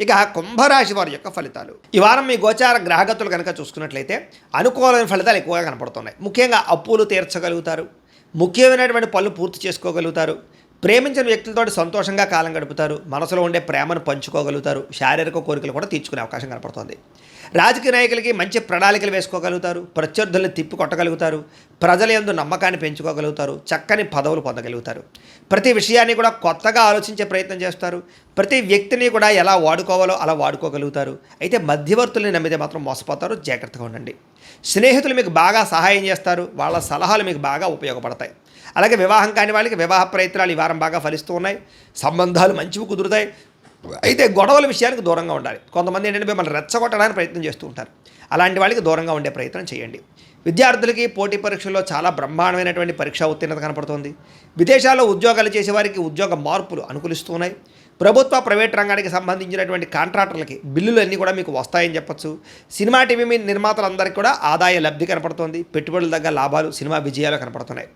ఇక కుంభరాశి వారి యొక్క ఫలితాలు ఈ వారం మీ గోచార గ్రహగతులు కనుక చూసుకున్నట్లయితే అనుకూలమైన ఫలితాలు ఎక్కువగా కనపడుతున్నాయి. ముఖ్యంగా అప్పులు తీర్చగలుగుతారు, ముఖ్యమైనటువంటి పనులు పూర్తి చేసుకోగలుగుతారు, ప్రేమించిన వ్యక్తులతో సంతోషంగా కాలం గడుపుతారు, మనసులో ఉండే ప్రేమను పంచుకోగలుగుతారు, శారీరక కోరికలు కూడా తీర్చుకునే అవకాశం కనపడుతుంది. రాజకీయ నాయకులకి మంచి ప్రణాళికలు వేసుకోగలుగుతారు, ప్రత్యర్థులను తిప్పి కొట్టగలుగుతారు, ప్రజల యందు నమ్మకాన్ని పెంచుకోగలుగుతారు, చక్కని పదవులు పొందగలుగుతారు. ప్రతి విషయాన్ని కూడా కొత్తగా ఆలోచించే ప్రయత్నం చేస్తారు, ప్రతి వ్యక్తిని కూడా ఎలా వాడుకోవాలో అలా వాడుకోగలుగుతారు. అయితే మధ్యవర్తుల్ని నమ్మితే మాత్రం మోసపోతారు, జాగ్రత్తగా ఉండండి. స్నేహితులు మీకు బాగా సహాయం చేస్తారు, వాళ్ళ సలహాలు మీకు బాగా ఉపయోగపడతాయి. అలాగే వివాహం కాని వాళ్ళకి వివాహ ప్రయత్నాలు ఈ వారం బాగా ఫలిస్తూ ఉన్నాయి, సంబంధాలు మంచివి కుదురుతాయి. అయితే గొడవల విషయానికి దూరంగా ఉండాలి. కొంతమంది ఏంటంటే మిమ్మల్ని రెచ్చగొట్టడానికి ప్రయత్నం చేస్తూ ఉంటారు, అలాంటి వాళ్ళకి దూరంగా ఉండే ప్రయత్నం చేయండి. విద్యార్థులకి పోటీ పరీక్షల్లో చాలా బ్రహ్మాండమైనటువంటి పరీక్షా ఉత్తీర్ణత కనపడుతోంది. విదేశాల్లో ఉద్యోగాలు చేసేవారికి ఉద్యోగ మార్పులు అనుకూలిస్తూ ఉన్నాయి. ప్రభుత్వ ప్రైవేట్ రంగానికి సంబంధించినటువంటి కాంట్రాక్టర్లకి బిల్లులు అన్నీ కూడా మీకు వస్తాయని చెప్పొచ్చు. సినిమా టీవీ నిర్మాతలందరికీ కూడా ఆదాయ లబ్ధి కనపడుతోంది, పెట్టుబడుల దగ్గర లాభాలు, సినిమా విజయాలు కనపడుతున్నాయి.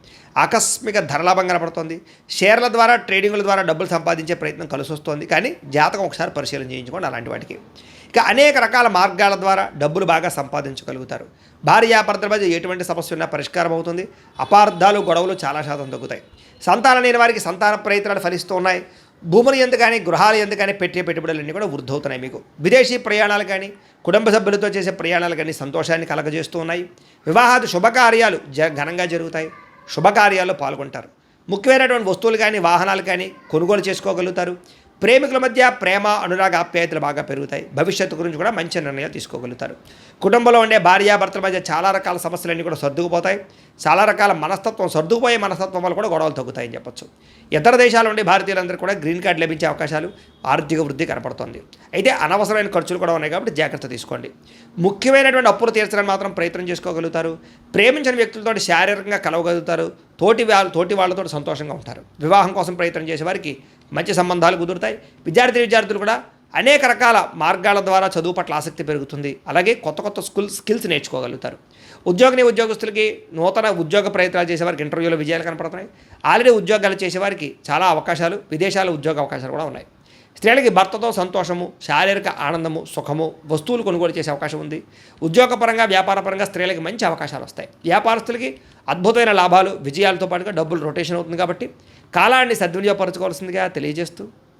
ఆకస్మిక ధరలాభం కనపడుతోంది. షేర్ల ద్వారా ట్రేడింగ్ల ద్వారా డబ్బులు సంపాదించే ప్రయత్నం కలిసి వస్తుంది, కానీ జాతకం ఒకసారి పరిశీలన చేయించుకోండి అలాంటి వాటికి. ఇక అనేక రకాల మార్గాల ద్వారా డబ్బులు బాగా సంపాదించగలుగుతారు. భార్యాభర్తల మధ్య ఎటువంటి సమస్య ఉన్నా పరిష్కారం అవుతుంది. అపార్థాలు గొడవలు చాలా శాతం తగ్గుతాయి. సంతానం లేని వారికి సంతాన ప్రయత్నాలు ఫలిస్తూ ఉన్నాయి. భూములు ఎందు కానీ గృహాలు ఎందు కానీ పెట్టే పెట్టుబడులన్నీ కూడా వృద్ధి అవుతున్నాయి. మీకు విదేశీ ప్రయాణాలు కానీ కుటుంబ సభ్యులతో చేసే ప్రయాణాలు కానీ సంతోషాన్ని కలగజేస్తూ ఉన్నాయి. వివాహాది శుభకార్యాలు ఘనంగా జరుగుతాయి, శుభకార్యాల్లో పాల్గొంటారు. ముఖ్యమైనటువంటి వస్తువులు కానీ వాహనాలు కానీ కొనుగోలు చేసుకోగలుగుతారు. ప్రేమికుల మధ్య ప్రేమ అనురాగ ఆప్యాయతలు బాగా పెరుగుతాయి. భవిష్యత్తు గురించి కూడా మంచి నిర్ణయాలు తీసుకోగలుగుతారు. కుటుంబంలో ఉండే భార్యాభర్తల మధ్య చాలా రకాల సమస్యలన్నీ కూడా సర్దుకుపోతాయి. చాలా రకాల సర్దుకుపోయే మనస్తత్వం వల్ల కూడా గొడవలు తగ్గుతాయని చెప్పొచ్చు. ఇతర దేశాల నుండి భారతీయులందరూ కూడా గ్రీన్ కార్డు లభించే అవకాశాలు, ఆర్థిక వృద్ధి కనపడుతుంది. అయితే అనవసరమైన ఖర్చులు కూడా ఉన్నాయి కాబట్టి జాగ్రత్త తీసుకోండి. ముఖ్యమైనటువంటి అప్పులు తీర్చడానికి మాత్రం ప్రయత్నం చేసుకోగలుగుతారు. ప్రేమించిన వ్యక్తులతో శారీరకంగా కలవగలుగుతారు. తోటి వాళ్ళతో సంతోషంగా ఉంటారు. వివాహం కోసం ప్రయత్నం చేసే వారికి మంచి సంబంధాలు కుదురుతాయి. విద్యార్థులు కూడా అనేక రకాల మార్గాల ద్వారా చదువు పట్ల ఆసక్తి పెరుగుతుంది. అలాగే కొత్త స్కిల్స్ నేర్చుకోగలుగుతారు. ఉద్యోగస్తులకి నూతన ఉద్యోగ ప్రయత్నాలు చేసేవారికి ఇంటర్వ్యూలో విజయాలు కనపడుతున్నాయి. ఆల్రెడీ ఉద్యోగాలు చేసేవారికి చాలా అవకాశాలు, విదేశాల ఉద్యోగ అవకాశాలు కూడా ఉన్నాయి. స్త్రీలకి భర్తతో సంతోషము, శారీరక ఆనందము, సుఖము, వస్తువులు కొనుగోలు చేసే అవకాశం ఉంది. ఉద్యోగపరంగా వ్యాపారపరంగా స్త్రీలకి మంచి అవకాశాలు వస్తాయి. వ్యాపారస్తులకి అద్భుతమైన లాభాలు, విజయాలతో పాటుగా డబ్బులు రొటేషన్ అవుతుంది. కాబట్టి కాలాన్ని సద్వినియోగపరచుకోవాల్సిందిగా తెలియజేస్తూ